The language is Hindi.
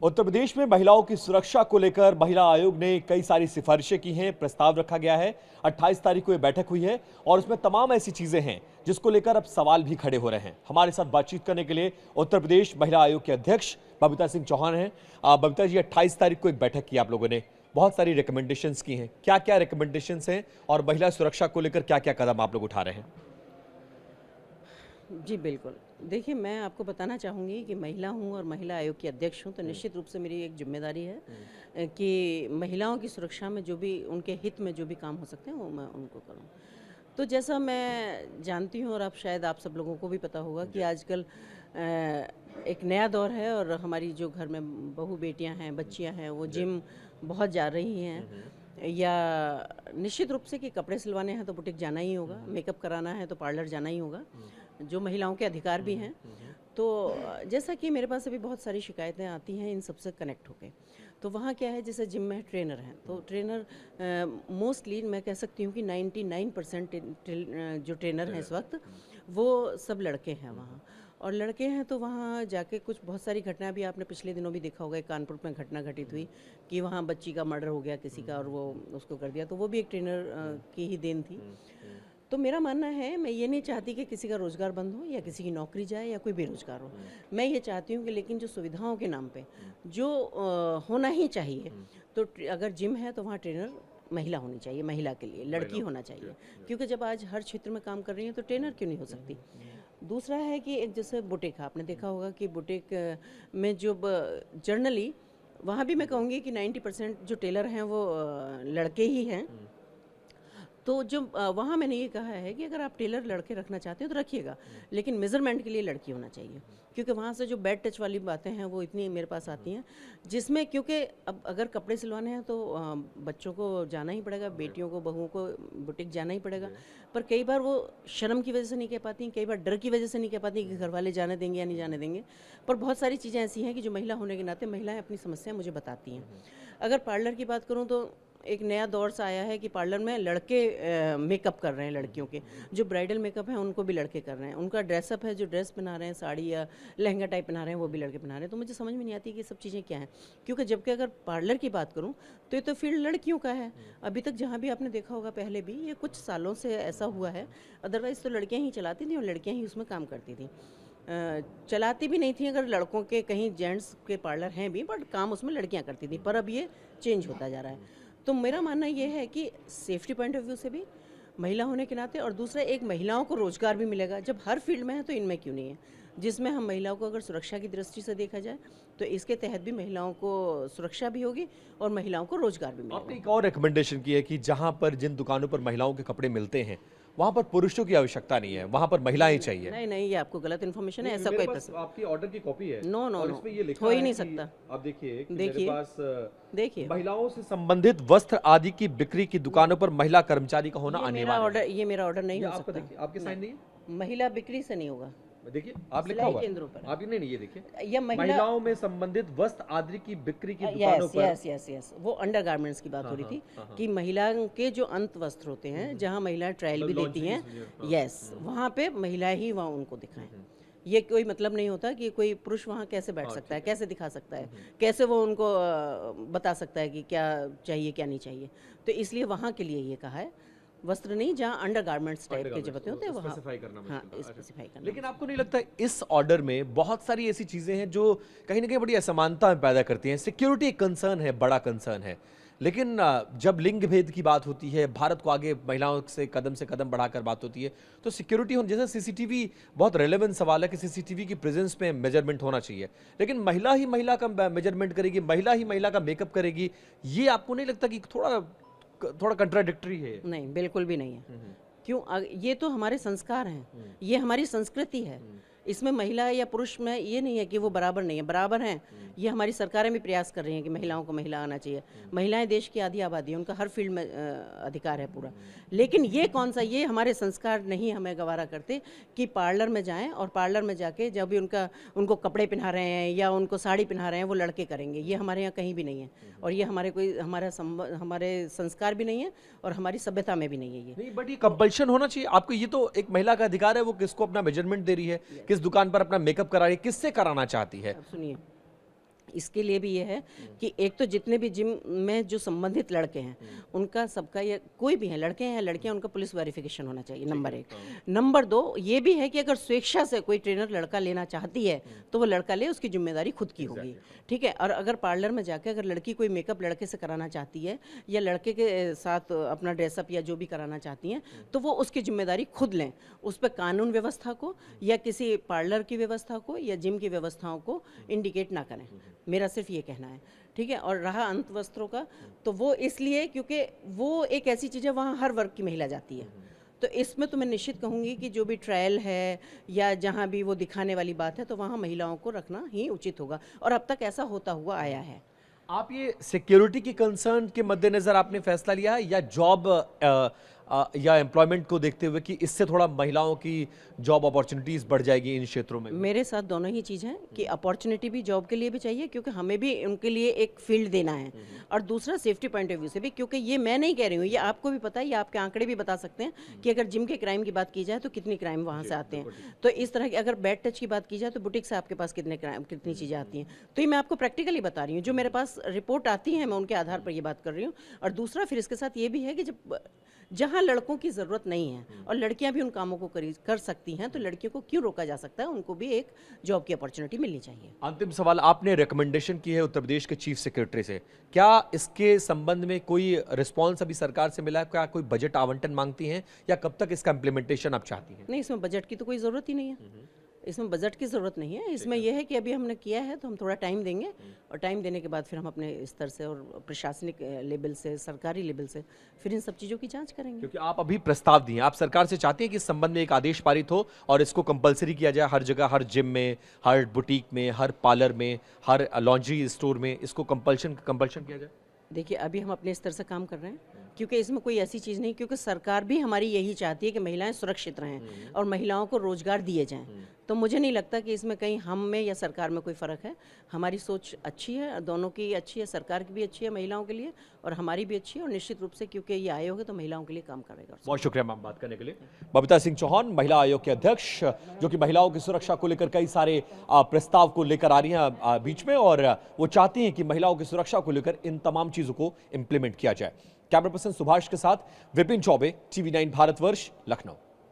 उत्तर प्रदेश में महिलाओं की सुरक्षा को लेकर महिला आयोग ने कई सारी सिफारिशें की हैं, प्रस्ताव रखा गया है। 28 तारीख को यह बैठक हुई है और उसमें तमाम ऐसी चीजें हैं जिसको लेकर अब सवाल भी खड़े हो रहे हैं। हमारे साथ बातचीत करने के लिए उत्तर प्रदेश महिला आयोग के अध्यक्ष बबीता सिंह चौहान हैं। बबीता जी, 28 तारीख को एक बैठक की आप लोगों ने, बहुत सारी रिकमेंडेशंस की हैं। क्या क्या रिकमेंडेशंस हैं और महिला सुरक्षा को लेकर क्या क्या कदम आप लोग उठा रहे हैं? जी, बिल्कुल। देखिए, मैं आपको बताना चाहूँगी कि महिला हूँ और महिला आयोग की अध्यक्ष हूँ, तो निश्चित रूप से मेरी एक ज़िम्मेदारी है कि महिलाओं की सुरक्षा में जो भी उनके हित में जो भी काम हो सकते हैं, वो मैं उनको करूँ। तो जैसा मैं जानती हूँ और आप शायद आप सब लोगों को भी पता होगा कि आजकल एक नया दौर है और हमारी जो घर में बहू बेटियाँ हैं, बच्चियाँ हैं, वो जिम बहुत जा रही हैं या निश्चित रूप से कि कपड़े सिलवाने हैं तो बुटीक जाना ही होगा, मेकअप कराना है तो पार्लर जाना ही होगा, जो महिलाओं के अधिकार भी हैं। तो जैसा कि मेरे पास अभी बहुत सारी शिकायतें आती हैं इन सबसे कनेक्ट होके, तो वहाँ क्या है, जैसे जिम में ट्रेनर हैं, तो ट्रेनर मोस्टली मैं कह सकती हूँ कि 99% जो ट्रेनर हैं इस वक्त वो सब लड़के हैं वहाँ। और लड़के हैं तो वहाँ जाके कुछ बहुत सारी घटना भी आपने पिछले दिनों भी देखा होगा, एक कानपुर में घटना घटित हुई कि वहाँ बच्ची का मर्डर हो गया किसी का और वो उसको कर दिया, तो वो भी एक ट्रेनर की ही देन थी। तो मेरा मानना है, मैं ये नहीं चाहती कि किसी का रोज़गार बंद हो या किसी की नौकरी जाए या कोई बेरोजगार हो। मैं ये चाहती हूँ कि लेकिन जो सुविधाओं के नाम पे जो होना ही चाहिए, तो अगर जिम है तो वहाँ ट्रेनर महिला होनी चाहिए, महिला के लिए लड़की होना चाहिए, क्योंकि जब आज हर क्षेत्र में काम कर रही है तो ट्रेनर क्यों नहीं हो सकती। दूसरा है कि एक जैसे बुटीक, आपने देखा होगा कि बुटीक में जो जर्नली वहाँ भी मैं कहूँगी कि 90% जो टेलर हैं वो लड़के ही हैं। तो जो वहाँ मैंने ये कहा है कि अगर आप टेलर लड़के रखना चाहते हैं तो रखिएगा, लेकिन मेज़रमेंट के लिए लड़की होना चाहिए, क्योंकि वहाँ से जो बैड टच वाली बातें हैं वो इतनी मेरे पास आती हैं, जिसमें क्योंकि अब अगर कपड़े सिलवाने हैं तो बच्चों को जाना ही पड़ेगा, बेटियों को बहुओं को बुटीक जाना ही पड़ेगा, पर कई बार वो शर्म की वजह से नहीं कह पाती, कई बार डर की वजह से नहीं कह पाती कि घर वाले जाने देंगे या नहीं जाने देंगे। पर बहुत सारी चीज़ें ऐसी हैं कि जो महिला होने के नाते महिलाएँ अपनी समस्याएँ मुझे बताती हैं। अगर पार्लर की बात करूँ तो एक नया दौर सा आया है कि पार्लर में लड़के मेकअप कर रहे हैं, लड़कियों के जो ब्राइडल मेकअप है उनको भी लड़के कर रहे हैं, उनका ड्रेसअप है, जो ड्रेस पहना रहे हैं, साड़ी या लहंगा टाइप पहना रहे हैं, वो भी लड़के पहना रहे हैं। तो मुझे समझ में नहीं आती कि ये सब चीज़ें क्या हैं, क्योंकि जबकि अगर पार्लर की बात करूँ तो ये तो फील्ड लड़कियों का है। अभी तक जहाँ भी आपने देखा होगा, पहले भी ये कुछ सालों से ऐसा हुआ है, अदरवाइज़ तो लड़कियाँ ही चलाती थी और लड़कियाँ ही उसमें काम करती थी। चलाती भी नहीं थी, अगर लड़कों के कहीं जेंट्स के पार्लर हैं भी, बट काम उसमें लड़कियां करती थी, पर अब ये चेंज होता जा रहा है। तो मेरा मानना ये है कि सेफ्टी पॉइंट ऑफ व्यू से भी महिला होने के नाते, और दूसरा एक महिलाओं को रोज़गार भी मिलेगा, जब हर फील्ड में है तो इनमें क्यों नहीं है, जिसमें हम महिलाओं को अगर सुरक्षा की दृष्टि से देखा जाए तो इसके तहत भी महिलाओं को सुरक्षा भी होगी और महिलाओं को रोज़गार भी आपने मिलेगा। एक और रिकमेंडेशन की है कि जहां पर जिन दुकानों पर महिलाओं के कपड़े मिलते हैं वहां पर पुरुषों की आवश्यकता नहीं है, वहां पर महिलाएं चाहिए। नहीं नहीं, ये आपको गलत इन्फॉर्मेशन है, नहीं, ऐसा मेरे कोई पास आपकी ऑर्डर की कॉपी है नो नो और नो, इसमें ये लिखा हो ही है नहीं कि सकता। आप देखिए कि मेरे देखिए, पास देखिए, महिलाओं से संबंधित वस्त्र आदि की बिक्री की दुकानों पर महिला कर्मचारी का होना अनिवार्य है। ये मेरा ऑर्डर नहीं ये हो आपका सकता। देखिए, आपके साइन नहीं है। महिला बिक्री से नहीं होगा, देखिए आप लिखा सिलाई हुआ है। केंद्रों पर आप नहीं नहीं, ये देखिए, है या महिला। महिलाओं में संबंधित वस्त्र आदि की बिक्री की दुकानों यस पर। यस यस यस, वो अंडर गारमेंट्स की बात हाँ हो रही हाँ थी हाँ हाँ, कि महिलाओं के जो अंत वस्त्र होते हैं, जहाँ महिलाएं ट्रायल भी देती हैं, यस, वहाँ पे महिलाएं ही वहाँ उनको दिखाएं। ये कोई मतलब नहीं होता कि कोई पुरुष वहाँ कैसे बैठ सकता है, कैसे दिखा सकता है, कैसे वो उनको बता सकता है कि क्या चाहिए क्या नहीं चाहिए। तो इसलिए वहाँ के लिए ये कहा है, वस्त्र नहीं, जहाँ अंडर गारमेंट्स टाइप के जो होते हैं वहाँ स्पेसिफाई करना हाँ मुश्किल था। स्पेसिफाई करना। लेकिन आपको नहीं लगता इस ऑर्डर में बहुत सारी ऐसी चीजें हैं जो कहीं ना कहीं बड़ी असमानता पैदा करती हैं? सिक्योरिटी एक कंसर्न है, बड़ा कंसर्न है, लेकिन जब लिंग भेद की बात होती है, भारत को आगे महिलाओं से कदम बढ़ाकर बात होती है, तो सिक्योरिटी हो, जैसे सीसीटीवी बहुत रेलेवेंट सवाल है कि सीसीटीवी की प्रेजेंस में मेजरमेंट होना चाहिए, लेकिन महिला ही महिला का मेजरमेंट करेगी, महिला ही महिला का मेकअप करेगी, ये आपको नहीं लगता कि थोड़ा थोड़ा कंट्राडिक्टरी है? नहीं, बिल्कुल भी नहीं है। क्यों? ये तो हमारे संस्कार हैं, ये हमारी संस्कृति है। इसमें महिला या पुरुष में ये नहीं है कि वो बराबर नहीं है, बराबर हैं। ये हमारी सरकारें भी प्रयास कर रही हैं कि महिलाओं को महिला आना चाहिए। महिलाएं देश की आधी आबादी है, उनका हर फील्ड में अधिकार है पूरा। लेकिन ये कौन सा, ये हमारे संस्कार नहीं हमें गवारा करते कि पार्लर में जाएं और पार्लर में जाके जब भी उनको कपड़े पहना रहे हैं या उनको साड़ी पहना रहे हैं वो लड़के करेंगे। ये हमारे यहाँ कहीं भी नहीं है, और ये हमारे संस्कार भी नहीं है और हमारी सभ्यता में भी नहीं है ये। नहीं, बट ये कंपल्शन होना चाहिए आपको। ये तो एक महिला का अधिकार है, वो किसको अपना मेजरमेंट दे रही है, किस दुकान पर अपना मेकअप करा रही है, किससे कराना चाहती है। अब सुनिए, इसके लिए भी ये है कि एक तो जितने भी जिम में जो संबंधित लड़के हैं उनका सबका, या कोई भी है, लड़के हैं या लड़कियां, उनका पुलिस वेरिफिकेशन होना चाहिए, नंबर 1। नंबर 2 ये भी है कि अगर स्वेच्छा से कोई ट्रेनर लड़का लेना चाहती है तो वो लड़का ले, उसकी जिम्मेदारी खुद की होगी, ठीक है। और अगर पार्लर में जाकर अगर लड़की कोई मेकअप लड़के से कराना चाहती है या लड़के के साथ अपना ड्रेसअप या जो भी कराना चाहती हैं तो वो उसकी जिम्मेदारी खुद लें, उस पर कानून व्यवस्था को या किसी पार्लर की व्यवस्था को या जिम की व्यवस्थाओं को इंडिकेट ना करें, मेरा सिर्फ ये कहना है, ठीक है। और रहा अंत वस्त्रों का, तो वो इसलिए क्योंकि वो एक ऐसी चीज़ है, वहाँ हर वर्ग की महिला जाती है, तो इसमें तो मैं निश्चित कहूँगी कि जो भी ट्रायल है या जहाँ भी वो दिखाने वाली बात है तो वहाँ महिलाओं को रखना ही उचित होगा, और अब तक ऐसा होता हुआ आया है। आप ये सिक्योरिटी की कंसर्न के मद्देनजर आपने फैसला लिया है, या जॉब या एम्प्लॉयमेंट को देखते हुए कि इससे थोड़ा महिलाओं की जॉब अपॉर्चुनिटीज बढ़ जाएगी इन क्षेत्रों में? मेरे साथ दोनों ही चीज़ हैं कि अपॉर्चुनिटी भी जॉब के लिए भी चाहिए, क्योंकि हमें भी उनके लिए एक फील्ड देना है, और दूसरा सेफ्टी पॉइंट ऑफ व्यू से भी, क्योंकि ये मैं नहीं कह रही हूँ, ये आपको भी पता है, ये आपके आंकड़े भी बता सकते हैं कि अगर जिम के क्राइम की बात की जाए तो कितनी क्राइम वहाँ से आते हैं, तो इस तरह की अगर बैड टच की बात की जाए तो बुटीक से आपके पास कितने क्राइम, कितनी चीज़ें आती हैं, तो ये मैं आपको प्रैक्टिकली बता रही हूँ, जो मेरे पास रिपोर्ट आती है मैं उनके आधार पर ये बात कर रही हूँ। और दूसरा फिर इसके साथ ये भी है कि जब जहाँ लड़कों की ज़रूरत नहीं है और लड़कियां भी उन कामों को कर सकती हैं, तो लड़कियों को क्यों रोका जा सकता है, उनको भी एक जॉब की अपॉर्चुनिटी मिलनी चाहिए। अंतिम सवाल, आपने रिकमेंडेशन की है उत्तर प्रदेश के चीफ सेक्रेटरी से, क्या इसके संबंध में कोई रिस्पांस अभी सरकार से मिला है? क्या कोई बजट आवंटन मांगती हैं, या कब तक इसका इम्प्लीमेंटेशन आप चाहती हैं? नहीं, इसमें बजट की तो कोई ज़रूरत ही नहीं है, इसमें बजट की ज़रूरत नहीं है। इसमें यह है कि अभी हमने किया है तो हम थोड़ा टाइम देंगे, और टाइम देने के बाद फिर हम अपने स्तर से और प्रशासनिक लेवल से, सरकारी लेवल से फिर इन सब चीज़ों की जांच करेंगे। क्योंकि आप अभी प्रस्ताव दिए, आप सरकार से चाहते हैं कि इस संबंध में एक आदेश पारित हो और इसको कंपलसरी किया जाए हर जगह, हर जिम में, हर बुटीक में, हर पार्लर में, हर लॉन्ड्री स्टोर में, इसको कंपल्शन किया जाए? देखिए, अभी हम अपने स्तर से काम कर रहे हैं, क्योंकि इसमें कोई ऐसी चीज़ नहीं, क्योंकि सरकार भी हमारी यही चाहती है कि महिलाएं सुरक्षित रहें और महिलाओं को रोजगार दिए जाएं, तो मुझे नहीं लगता कि इसमें कहीं हम में या सरकार में कोई फ़र्क है। हमारी सोच अच्छी है, दोनों की अच्छी है, सरकार की भी अच्छी है महिलाओं के लिए, और हमारी भी अच्छी है, और निश्चित रूप से क्योंकि ये आयोग है तो महिलाओं के लिए काम करेगा। बहुत शुक्रिया मैम बात करने के लिए। बबीता सिंह चौहान, महिला आयोग के अध्यक्ष, जो कि महिलाओं की सुरक्षा को लेकर कई सारे प्रस्ताव को लेकर आ रही हैं बीच में, और वो चाहती हैं कि महिलाओं की सुरक्षा को लेकर इन तमाम चीजों को इंप्लीमेंट किया जाए। कैमरा पर्सन सुभाष के साथ विपिन चौबे, TV9 भारतवर्ष, लखनऊ।